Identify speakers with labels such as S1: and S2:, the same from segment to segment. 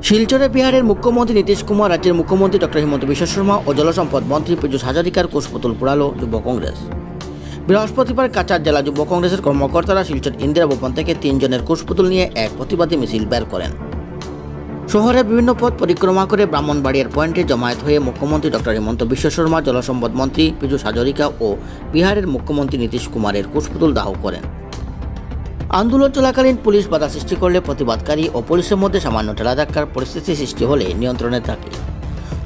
S1: শিলচরে বিহারের মুখ্যমন্ত্রী নীতিশ কুমার, রাজ্যের মুখ্যমন্ত্রী ডক্টর হিমন্ত বিশ্ব শর্মা ও জলসম্পদ মন্ত্রী পীযূষ হাজারিকার কুশপুতুল পোড়ালো যুব কংগ্রেস। বৃহস্পতিবার কাছাড় জেলা যুব কংগ্রেসের কর্মকর্তারা শিলচর ইন্দিরা ভবন থেকে 3 জনের কুশপুতুল নিয়ে এক প্রতিবাদী মিছিল বের করেন। শহরের বিভিন্ন পথ পরিক্রমা করে ব্রাহ্মণবাড়িয়ার পয়েন্টে জমায়েত হয়ে মুখ্যমন্ত্রী ডক্টর হিমন্ত বিশ্ব শর্মা, জলসম্পদ মন্ত্রী পীযূষ হাজারিকা ও বিহারের মুখ্যমন্ত্রী নীতিশ কুমারের কুশপুতুল দাহ করেন। আন্দোলন চলাকালীন পুলিশ বাধা সৃষ্টি করলে প্রতিবাদকারী ও পুলিশের মধ্যে সামান্য ঠেলাধাক্কার পরিস্থিতি সৃষ্টি হলে নিয়ন্ত্রণে থাকে।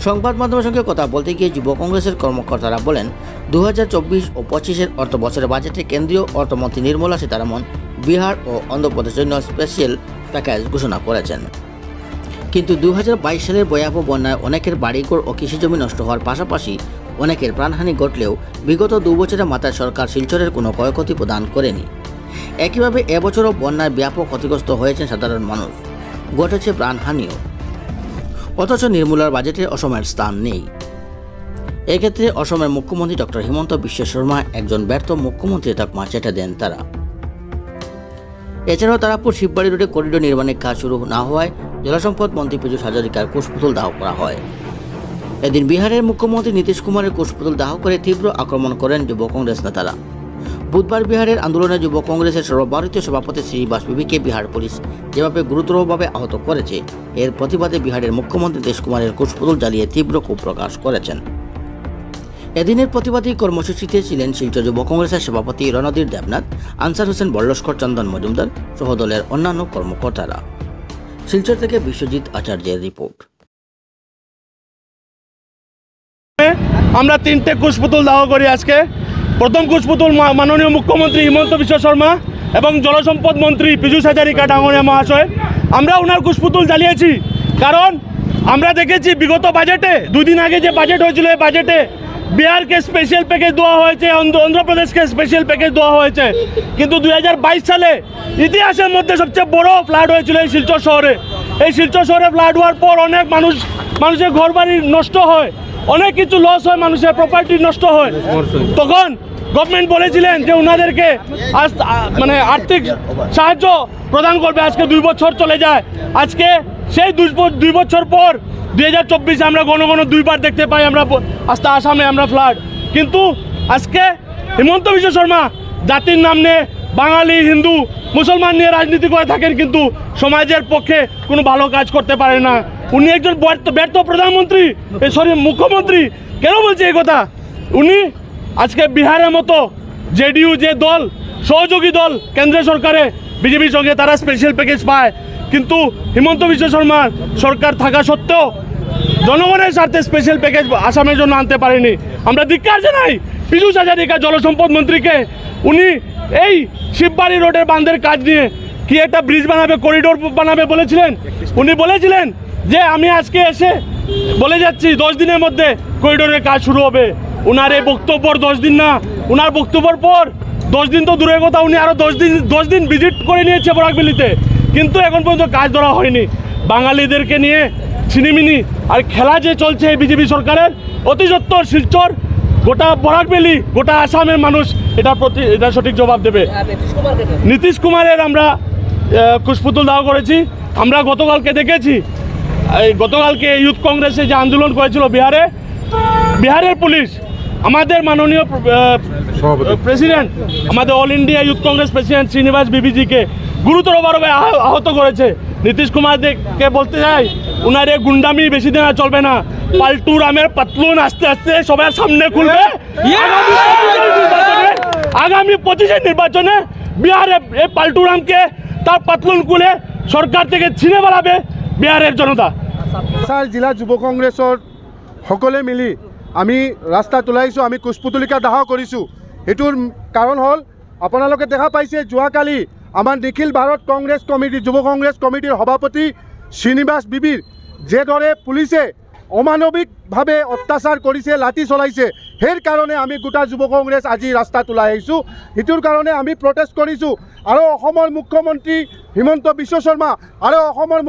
S1: সংবাদ মাধ্যমের সঙ্গে কথা বলতে গিয়ে যুব কংগ্রেসের কর্মকর্তারা বলেন, 2024 ও 25-এর অর্থ বছরের বাজেটে কেন্দ্রীয় অর্থমন্ত্রী নির্মলা সীতারামন বিহার ও অন্ধ্রপ্রদেশের জন্য স্পেশাল প্যাকেজ ঘোষণা করেছেন। কিন্তু 2022 সালের ভয়াবহ বন্যায় অনেকের বাড়িঘর ও কৃষিজমি নষ্ট হওয়ার পাশাপাশি অনেকের প্রাণহানি ঘটলেও বিগত 2 বছরের মাথায় সরকার শিলচরের কোনো ক্ষয়ক্ষতি প্রদান করেনি। একইভাবে এবছরও বন্যায় ব্যাপক ক্ষতিগ্রস্ত হয়েছেন সাধারণ মানুষ, ঘটেছে প্রাণহানিও, অথচ নির্মলার বাজেটে অসমের স্থান নেই। এক্ষেত্রে অসমের মুখ্যমন্ত্রী ডক্টর হিমন্ত বিশ্ব শর্মা একজন ব্যর্থ মুখ্যমন্ত্রী তকমা চেটে দেন তারা। এছাড়াও তারাপুর শিববাড়ি রোডে করিডোর নির্মাণের কাজ শুরু না হওয়ায় জলসম্পদ মন্ত্রী পীযূষ হাজারিকার কুশপুতুল দাহ করা হয়। এদিন বিহারের মুখ্যমন্ত্রী নীতিশ কুমারের কুশপুতুল দাহ করে তীব্র আক্রমণ করেন যুব কংগ্রেস নেতারা। বুধবার বিহারের আন্দোলনে যুব কংগ্রেসের সর্বভারতীয় সভাপতি শ্রীনিবাস বিবিকে বিহার পুলিশ যেভাবে গুরুতরভাবে আহত করেছে, এর প্রতিবাদে বিহারের মুখ্যমন্ত্রী নীতিশ কুমারের কুশপুতুল জ্বালিয়ে তীব্র ক্ষোভ প্রকাশ করেছেন। এদিনের প্রতিবাদী কর্মসূচিতে ছিলেন শিলচর যুব কংগ্রেসের সভাপতি রণধীর দেবনাথ, আনসার হোসেন বল্লস্কর, চন্দন মজুমদার সহ দলের অন্যান্য কর্মকর্তারা। শিলচর থেকে বিশ্বজিৎ আচার্যের রিপোর্ট।
S2: আমরা 3টে কুশপুতুল দাহ করি আজকে। প্রথম কুশপুতুল মাননীয় মুখ্যমন্ত্রী হিমন্ত বিশ্ব শর্মা এবং জলসম্পদ মন্ত্রী পীযূষ হাজারিকা ডাঙরিয়া মহাশয়। আমরা ওনার কুশপুতুল জ্বালিয়েছি কারণ আমরা দেখেছি বিগত বাজেটে, 2 দিন আগে যে বাজেট হয়েছিল, এই বাজেটে বিহারকে স্পেশাল প্যাকেজ দেওয়া হয়েছে, অন্ধ্রপ্রদেশকে স্পেশাল প্যাকেজ দেওয়া হয়েছে। কিন্তু 2022 সালে ইতিহাসের মধ্যে সবচেয়ে বড় ফ্লাড হয়েছিল এই শিলচর শহরে। এই শিলচর শহরে ফ্লাড হওয়ার পর অনেক মানুষের ঘরবাড়ি নষ্ট হয়, অনেক কিছু লস হয়, মানুষের প্রপার্টি নষ্ট হয়। তখন গভর্নমেন্ট বলেছিলেন যে ওনাদেরকে আর্থিক সাহায্য প্রদান করবে। আজকে 2 বছর চলে যায়। আজকে সেই 2 বছর পর 2024 আমরা ঘন 2বার দেখতে পাই আমরা আসামে আমরা ফ্লাড। কিন্তু আজকে হিমন্ত বিশ্ব শর্মা জাতির নাম নিয়ে বাঙালি, হিন্দু, মুসলমান নিয়ে রাজনীতি করে থাকেন, কিন্তু সমাজের পক্ষে কোনো ভালো কাজ করতে পারে না। উনি একজন ব্যর্থ প্রধানমন্ত্রী, মুখ্যমন্ত্রী। কেন বলছে এই কথা? উনি আজকে বিহারের মতো জেডিইউ যে দল, সহযোগী দল কেন্দ্র সরকারে বিজেপির সঙ্গে, তারা স্পেশাল প্যাকেজ পায়, কিন্তু হিমন্ত বিশ্ব শর্মার সরকার থাকা সত্ত্বেও জনগণের স্বার্থে স্পেশাল প্যাকেজ আসামের জন্য আনতে পারেনি। আমরা ধিক্কার জানাই পীযূষ হাজারিকা জলসম্পদ মন্ত্রীকে। উনি এই শিববাড়ি রোডের বাঁধের কাজ নিয়ে কি একটা ব্রিজ বানাবে, করিডোর বানাবে বলেছিলেন। উনি বলেছিলেন যে আমি আজকে এসে বলে যাচ্ছি 10 দিনের মধ্যে করিডোরের কাজ শুরু হবে। উনার এই বক্তব্যর 10 দিন না, উনার বক্তব্যর পর 10 দিন তো দূরের কথা, উনি আরও 10 দিন ভিজিট করে নিয়েছে বরাকবেলিতে, কিন্তু এখন পর্যন্ত কাজ ধরা হয়নি। বাঙালিদেরকে নিয়ে ছিনিমিনি আর খেলা যে চলছে এই বিজেপি সরকারের, অতি সত্বর শিলচর, গোটা বরাকবেলি, গোটা আসামের মানুষ এটা সঠিক জবাব দেবে। নীতিশ কুমারের আমরা কুশপুতুল দাহ করেছি। আমরা গতকালকে দেখেছি, গতকালকে ইউথ কংগ্রেসে যে আন্দোলন করেছিল বিহারের পুলিশ আমাদের মাননীয় প্রেসিডেন্ট, আমাদের All India Youth Congress President Srinivas বিবিজিকে গুরুতরভাবে আহত করেছে। নীতিশ কুমারকে বলতে চাই, উনার এই গুন্ডামি বেশি দিন আর চলবে না। পাল্টু রামের পাতলুন আস্তে আস্তে সবার সামনে খুলবে। আগামী 25-এর নির্বাচনে বিহারে এই পাল্টু রামকে তার পাতলুন খুলে সরকার থেকে ছিনে বেড়াবে বিহারের জনতা।
S3: জিলা যুৱ কংগ্ৰেছৰ সকলে মিলি আমি ৰাস্তাত ওলাইছোঁ, আমি কুশপুতলিকা দাহ কৰিছোঁ। সেইটোৰ কাৰণ হ'ল আপোনালোকে দেখা পাইছে, যোৱাকালি আমাৰ নিখিল ভাৰত কংগ্ৰেছ কমিটি, যুৱ কংগ্ৰেছ কমিটিৰ সভাপতি শ্ৰীনিবাস বিবিৰ যেদৰে পুলিচে অমানৱিকভাৱে অত্যাচাৰ কৰিছে, লাঠি চলাইছে, সেই কাৰণে আমি গোটা যুৱ কংগ্ৰেছ আজি ৰাস্তাত ওলাই আহিছোঁ। সেইটোৰ কাৰণে আমি প্ৰটেষ্ট কৰিছোঁ। আৰু অসমৰ মুখ্যমন্ত্ৰী হিমন্ত বিশ্ব শৰ্মা আৰু অসমৰ